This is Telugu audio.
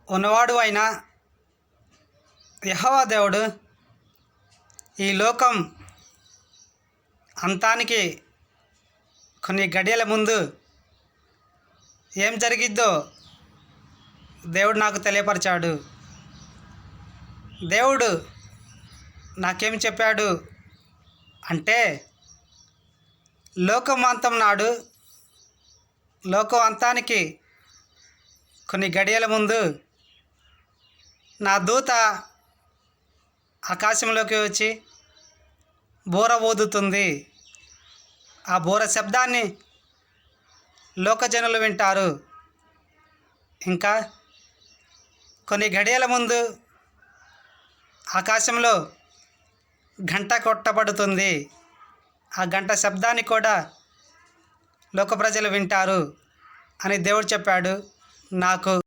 ఉన్నవాడు అయిన యెహోవా దేవుడు ఈ లోకం అంతానికి కొన్ని గడియల ముందు ఏం జరిగిద్దో దేవుడు నాకు తెలియపరిచాడు. దేవుడు నాకేం చెప్పాడు అంటే, లోకం అంతానికి కొన్ని గడియల ముందు నా దూత ఆకాశంలోకి వచ్చి బూర ఊదుతుంది. ఆ బూర శబ్దాన్ని లోకజనులు వింటారు. ఇంకా కొన్ని గడియల ముందు ఆకాశంలో గంట కొట్టబడుతుంది. ఆ గంట శబ్దాన్ని కూడా లోక ప్రజలు వింటారు అని దేవుడు చెప్పాడు నాకు.